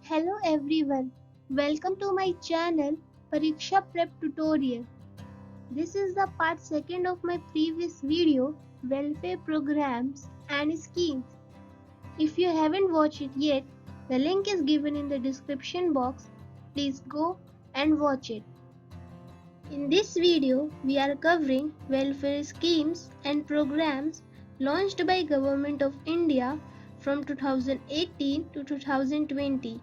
Hello everyone, welcome to my channel Pariksha Prep Tutorial. This is the part 2nd of my previous video, Welfare Programs and Schemes. If you haven't watched it yet, the link is given in the description box. Please go and watch it. In this video, we are covering welfare schemes and programs launched by Government of India from 2018 to 2020.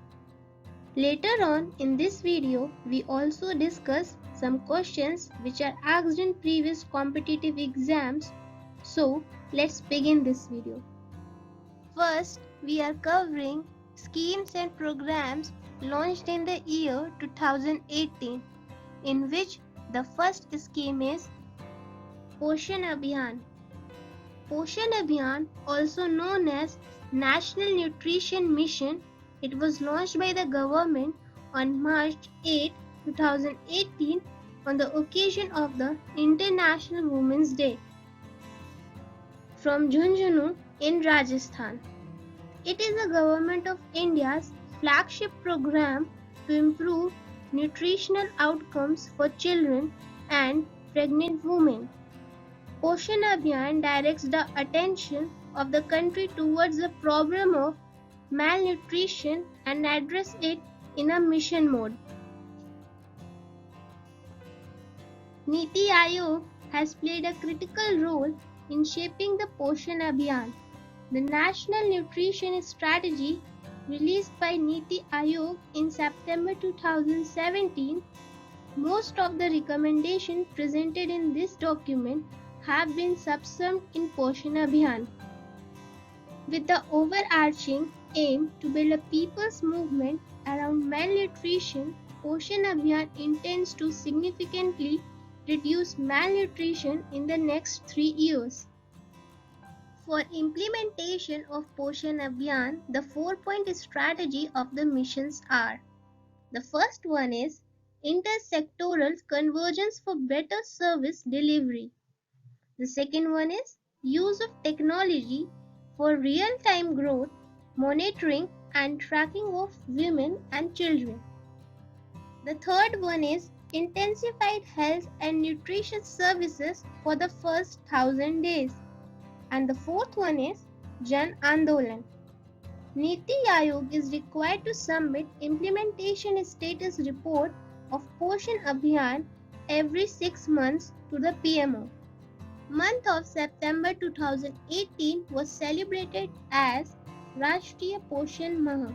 Later on in this video, we also discuss some questions which are asked in previous competitive exams. So let's begin this video. First, we are covering schemes and programs launched in the year 2018, in which the first scheme is Poshan Abhiyan. Poshan Abhiyan, also known as National Nutrition Mission, it was launched by the government on March 8, 2018 on the occasion of the International Women's Day from Jhunjhunu in Rajasthan. It is the Government of India's flagship program to improve nutritional outcomes for children and pregnant women. Poshan Abhiyan directs the attention of the country towards the problem of malnutrition and address it in a mission mode. Niti Aayog has played a critical role in shaping the Poshan Abhiyan. The National Nutrition Strategy released by Niti Aayog in September 2017, most of the recommendations presented in this document have been subsumed in Poshan Abhiyan. With the overarching aim to build a people's movement around malnutrition, Poshan Abhiyan intends to significantly reduce malnutrition in the next 3 years. For implementation of Poshan Abhiyan, the 4-point strategy of the missions are: the first one is intersectoral convergence for better service delivery. The second one is use of technology for real-time growth, monitoring and tracking of women and children. The third one is intensified health and nutrition services for the first 1000 days. And the fourth one is Jan Andolan. Niti Aayog is required to submit implementation status report of Poshan Abhiyan every 6 months to the PMO. Month of September 2018 was celebrated as Rashtriya Poshan Maha.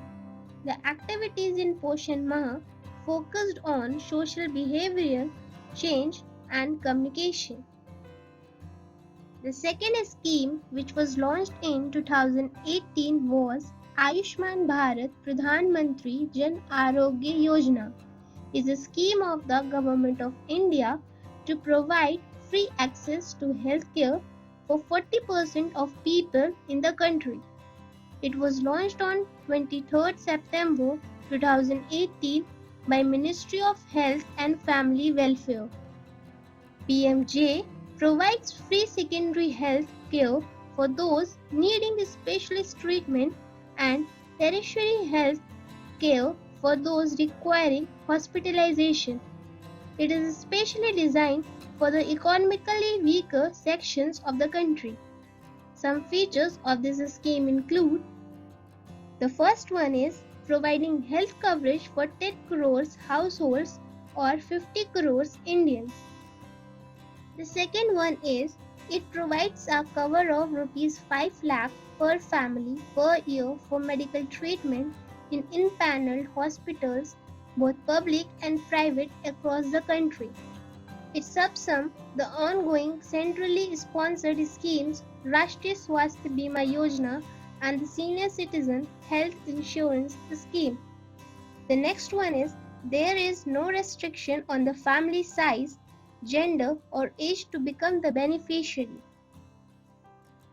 The activities in Poshan Maha focused on social behavioral change and communication. The second scheme, which was launched in 2018, was Ayushman Bharat Pradhan Mantri Jan Arogya Yojana. Is a scheme of the Government of India to provide free access to healthcare for 40% of people in the country. It was launched on 23rd September 2018 by Ministry of Health and Family Welfare. PMJ provides free secondary health care for those needing specialist treatment and tertiary health care for those requiring hospitalization. It is specially designed for the economically weaker sections of the country. Some features of this scheme include: the first one is providing health coverage for 10 crores households or 50 crores Indians. The second one is it provides a cover of Rs 5 lakh per family per year for medical treatment in impaneled hospitals, both public and private, across the country. It subsumes the ongoing centrally sponsored schemes Rashtriya Swasthya Bima Yojana and the Senior Citizen Health Insurance Scheme. The next one is there is no restriction on the family size, gender or age to become the beneficiary.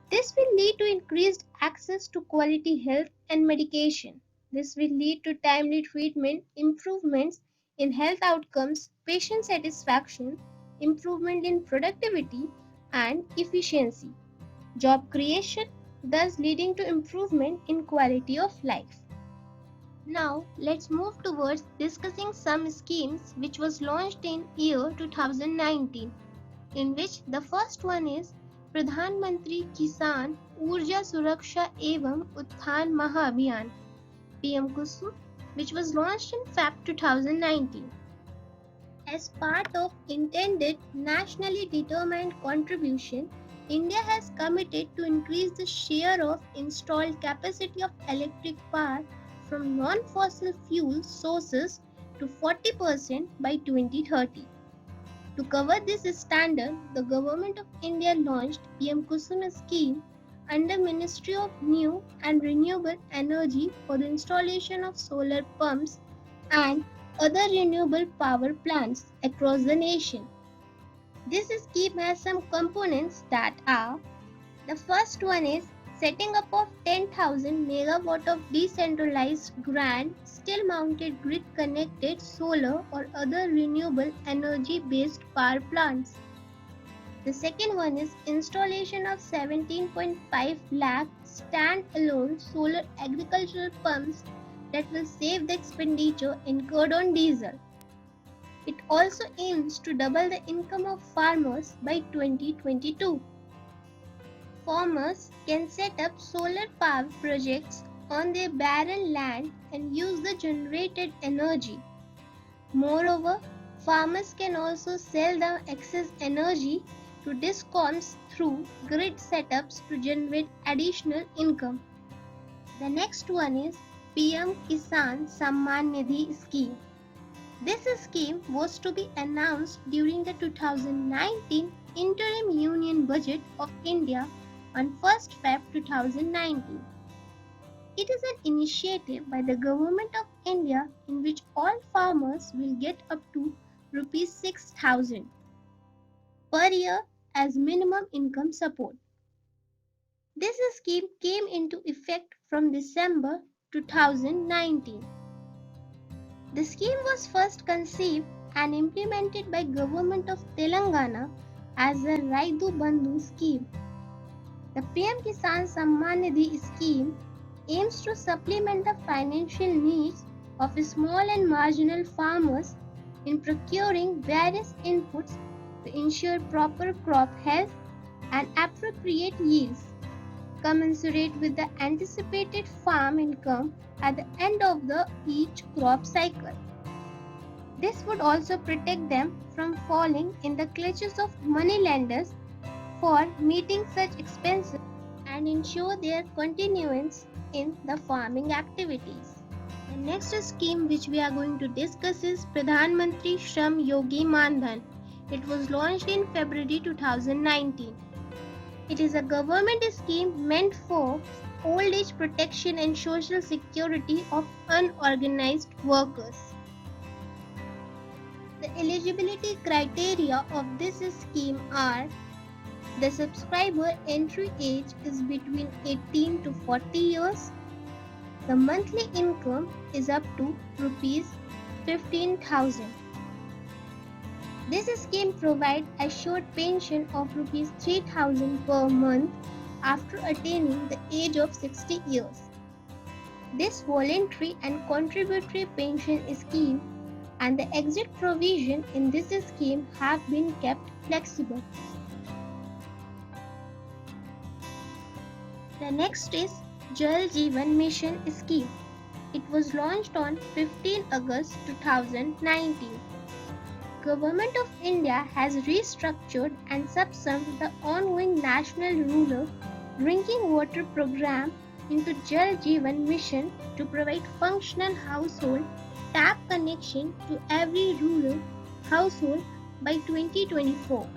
This will lead to increased access to quality health and medication. This will lead to timely treatment, improvements in health outcomes, patient satisfaction, improvement in productivity and efficiency, job creation, thus leading to improvement in quality of life. Now let's move towards discussing some schemes which was launched in year 2019, in which the first one is Pradhan Mantri Kisan Urja Suraksha Evam Utthan Mahabhiyan PM Kusum, which was launched in Feb 2019. As part of intended nationally determined contribution, India has committed to increase the share of installed capacity of electric power from non-fossil fuel sources to 40% by 2030. To cover this standard, the Government of India launched PM Kusum scheme under Ministry of New and Renewable Energy for the installation of solar pumps and other renewable power plants across the nation. This scheme has some components that are: the first one is setting up of 10,000 megawatt of decentralized grand still mounted grid connected solar or other renewable energy based power plants. The second one is installation of 17.5 lakh stand-alone solar agricultural pumps that will save the expenditure incurred on diesel. It also aims to double the income of farmers by 2022. Farmers can set up solar power projects on their barren land and use the generated energy. Moreover, farmers can also sell the excess energy to discoms through grid setups to generate additional income. The next one is PM Kisan Samman Nidhi scheme. This scheme was to be announced during the 2019 interim union budget of India on 1st Feb 2019. It is an initiative by the Government of India in which all farmers will get up to Rs 6,000 per year as minimum income support. This scheme came into effect from December 2019. The scheme was first conceived and implemented by Government of Telangana as a Raitu Bandhu scheme. The PM Kisan Samman Nidhi scheme aims to supplement the financial needs of small and marginal farmers in procuring various inputs to ensure proper crop health and appropriate yields, commensurate with the anticipated farm income at the end of each crop cycle. This would also protect them from falling in the clutches of moneylenders for meeting such expenses and ensure their continuance in the farming activities. The next scheme which we are going to discuss is Pradhan Mantri Shram Yogi Man Dhan. It was launched in February 2019. It is a government scheme meant for old age protection and social security of unorganized workers. The eligibility criteria of this scheme are: the subscriber entry age is between 18 to 40 years. The monthly income is up to Rs 15,000. This scheme provides assured pension of Rs 3,000 per month after attaining the age of 60 years. This voluntary and contributory pension scheme and the exit provision in this scheme have been kept flexible. The next is Jal Jeevan Mission scheme. It was launched on 15 August 2019. Government of India has restructured and subsumed the ongoing National Rural Drinking Water Program into Jal Jeevan Mission to provide functional household tap connection to every rural household by 2024.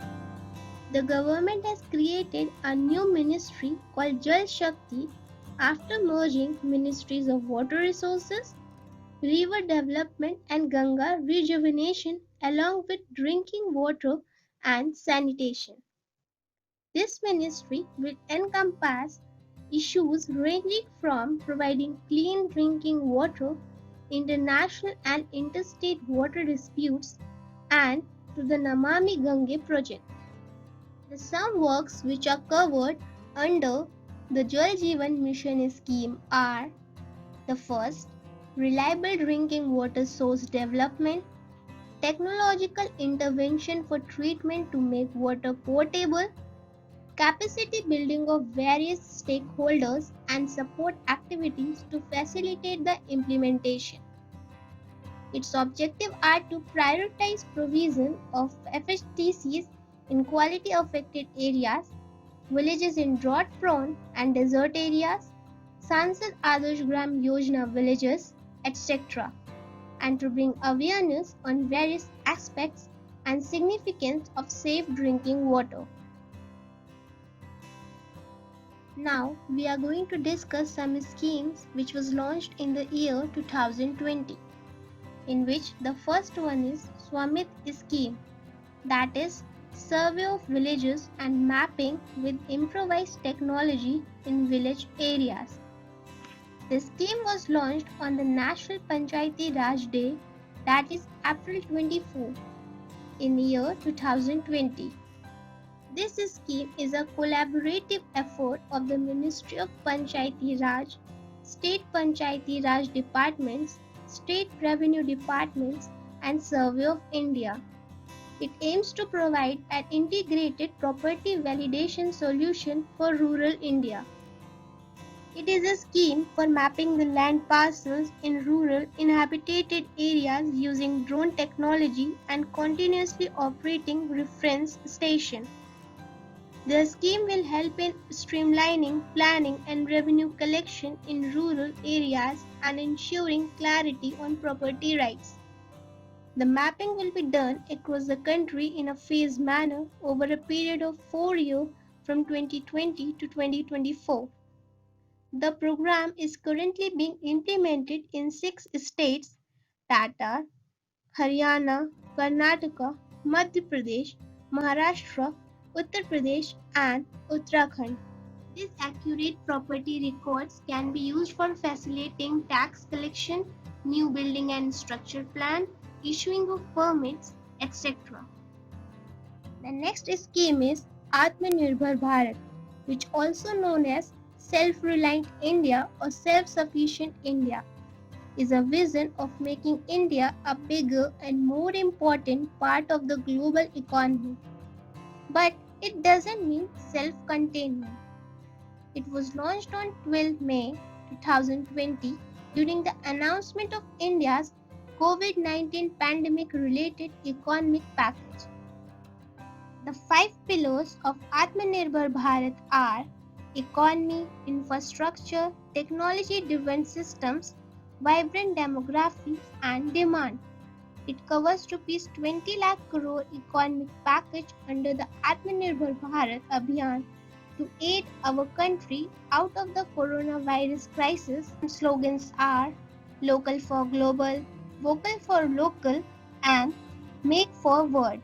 The government has created a new ministry called Jal Shakti after merging ministries of water resources, river development and Ganga rejuvenation along with drinking water and sanitation. This ministry will encompass issues ranging from providing clean drinking water, international and interstate water disputes, and to the Namami Gange project. The some works which are covered under the Jal Jeevan Mission scheme are: the first, reliable drinking water source development, technological intervention for treatment to make water potable, capacity building of various stakeholders, and support activities to facilitate the implementation. Its objectives are to prioritize provision of FHTCs in quality affected areas, villages in drought-prone and desert areas, Sansad Adarsh Gram Yojana villages, etc., and to bring awareness on various aspects and significance of safe drinking water. Now, we are going to discuss some schemes which was launched in the year 2020, in which the first one is Swamit scheme, that is survey of villages and mapping with improvised technology in village areas. The scheme was launched on the National Panchayati Raj Day, that is April 24, in year 2020. This scheme is a collaborative effort of the Ministry of Panchayati Raj, State Panchayati Raj Departments, State Revenue Departments, and Survey of India. It aims to provide an integrated property validation solution for rural India. It is a scheme for mapping the land parcels in rural inhabited areas using drone technology and continuously operating reference station. The scheme will help in streamlining planning and revenue collection in rural areas and ensuring clarity on property rights. The mapping will be done across the country in a phased manner over a period of 4 years from 2020 to 2024. The program is currently being implemented in 6 states, that are Haryana, Karnataka, Madhya Pradesh, Maharashtra, Uttar Pradesh, and Uttarakhand. These accurate property records can be used for facilitating tax collection, new building and structure plan, issuing of permits, etc. The next scheme is Atmanirbhar Bharat, which also known as Self-Reliant India or Self-Sufficient India, is a vision of making India a bigger and more important part of the global economy. But it doesn't mean self-containment. It was launched on 12 May 2020 during the announcement of India's COVID-19 pandemic-related economic package. The 5 pillars of Atmanirbhar Bharat are economy, infrastructure, technology-driven systems, vibrant demography, and demand. It covers Rs 20 lakh crore economic package under the Atmanirbhar Bharat Abhiyan to aid our country out of the coronavirus crisis. Slogans are Local for Global, Vocal for Local, and Make for World.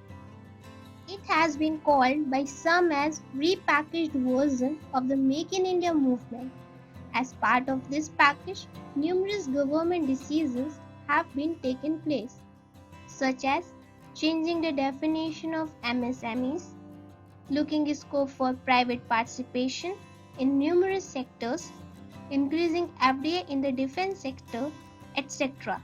It has been called by some as repackaged version of the Make in India movement. As part of this package, numerous government decisions have been taken place, such as changing the definition of MSMEs, looking scope for private participation in numerous sectors, increasing FDI in the defense sector, etc.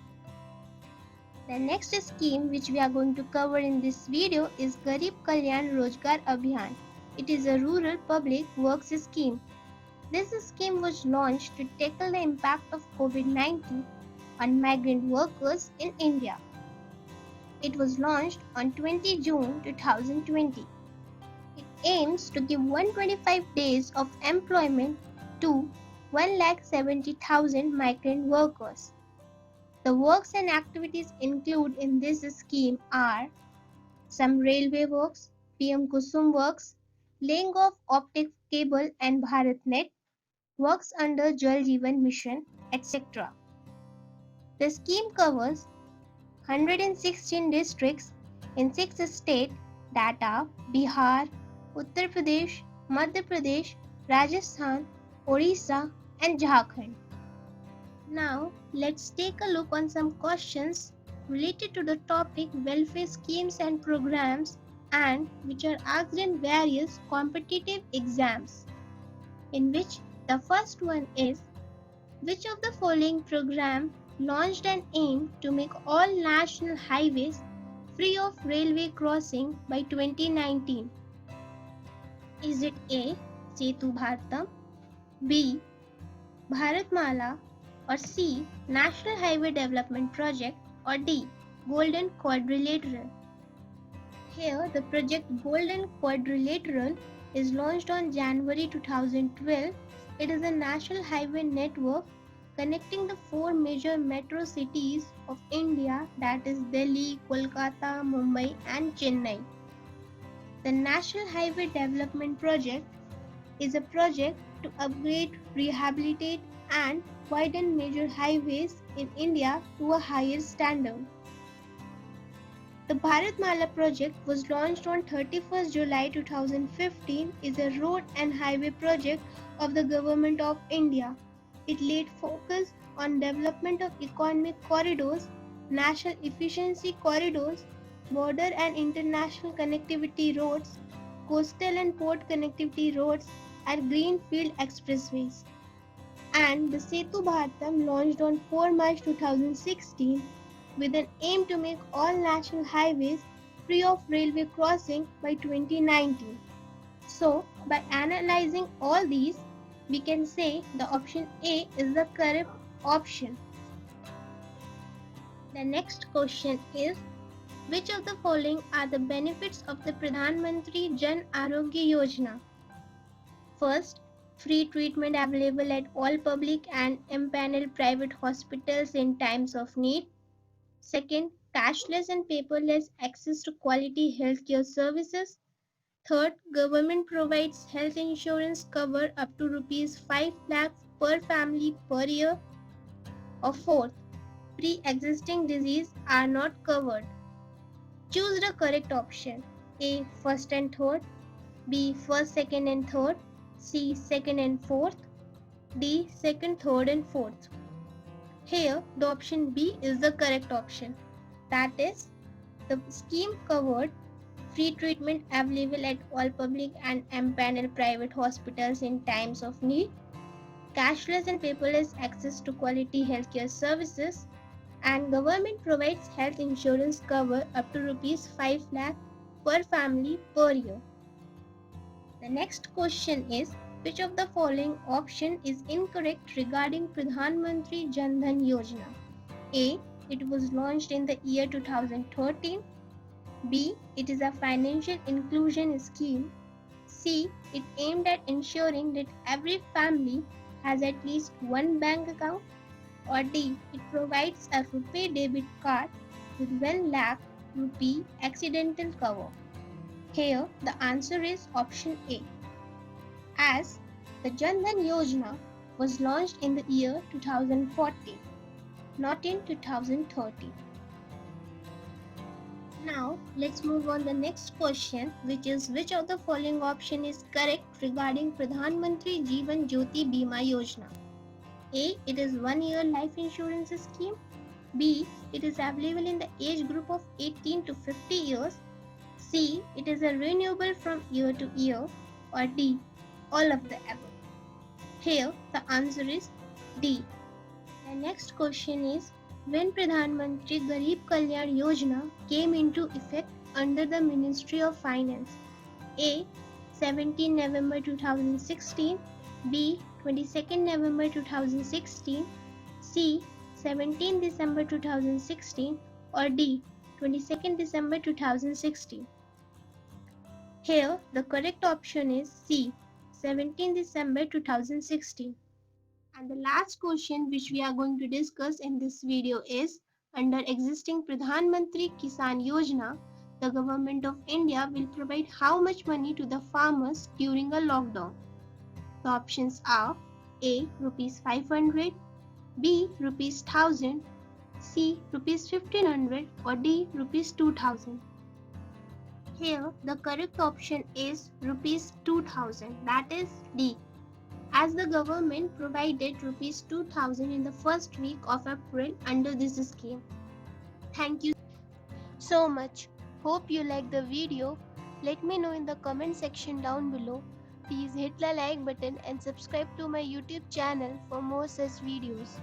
The next scheme which we are going to cover in this video is Garib Kalyan Rozgar Abhiyan. It is a rural public works scheme. This scheme was launched to tackle the impact of COVID-19 on migrant workers in India. It was launched on 20 June 2020. It aims to give 125 days of employment to 1,70,000 migrant workers. The works and activities included in this scheme are some railway works, PM Kusum works, laying of optic cable and BharatNet, works under Jal Jeevan Mission, etc. The scheme covers 116 districts in 6 states, that are Bihar, Uttar Pradesh, Madhya Pradesh, Rajasthan, Orissa, and Jharkhand. Now, let's take a look on some questions related to the topic welfare schemes and programs and which are asked in various competitive exams, in which the first one is, which of the following program launched an aim to make all national highways free of railway crossing by 2019? Is it A. Setu Bharatam, B. Bharatmala, or C. National Highway Development Project, or D. Golden Quadrilateral? Here, the project Golden Quadrilateral is launched on January 2012. It is a national highway network connecting the four major metro cities of India, that is Delhi, Kolkata, Mumbai, and Chennai. The National Highway Development Project is a project to upgrade, rehabilitate, and widen major highways in India to a higher standard. The Bharatmala project was launched on 31st July 2015 is a road and highway project of the Government of India. It laid focus on development of economic corridors, national efficiency corridors, border and international connectivity roads, coastal and port connectivity roads, and greenfield expressways. And the Setu Bharatam launched on 4 March 2016 with an aim to make all national highways free of railway crossing by 2019. So, by analyzing all these, we can say the option A is the correct option. The next question is, which of the following are the benefits of the Pradhan Mantri Jan Arogya Yojana? First, free treatment available at all public and empaneled private hospitals in times of need. Second, cashless and paperless access to quality healthcare services. Third, government provides health insurance cover up to rupees 5 lakh per family per year. Or fourth, pre-existing disease are not covered. Choose the correct option. A. First and third. B. First, second and third. C. Second and fourth. D. Second, third and fourth. Here, the option B is the correct option. That is, the scheme covered free treatment available at all public and empaneled private hospitals in times of need, cashless and paperless access to quality healthcare services, and government provides health insurance cover up to rupees 5 lakh per family per year. The next question is, which of the following option is incorrect regarding Pradhan Mantri Jan Dhan Yojana? A. It was launched in the year 2013. B. It is a financial inclusion scheme. C. It aimed at ensuring that every family has at least one bank account. Or D. It provides a RuPay debit card with 1 lakh rupee accidental cover. Here, the answer is option A, as the Jan Dhan Yojana was launched in the year 2014, not in 2013. Now, let's move on the next question, which is, which of the following option is correct regarding Pradhan Mantri Jeevan Jyoti Bima Yojana? A. It is 1 year life insurance scheme. B. It is available in the age group of 18 to 50 years. C. It is a renewable from year to year. Or D. All of the above. Here, the answer is D. The next question is, when Pradhan Mantri Garib Kalyan Yojana came into effect under the Ministry of Finance? A. 17 November 2016. B. 22nd November 2016. C. 17 December 2016. Or D. 22nd December 2016. Here, the correct option is C. 17 December 2016. And the last question which we are going to discuss in this video is, under existing Pradhan Mantri Kisan Yojana, the Government of India will provide how much money to the farmers during a lockdown? The options are A. Rupees 500, B. Rupees 1000, C. Rupees 1500, or D. Rupees 2000. Here, the correct option is rupees 2000, that is D, as the government provided rupees 2000 in the first week of April under this scheme. Thank you so much. Hope you liked the video. Let me know in the comment section down below. Please hit the like button and subscribe to my YouTube channel for more such videos.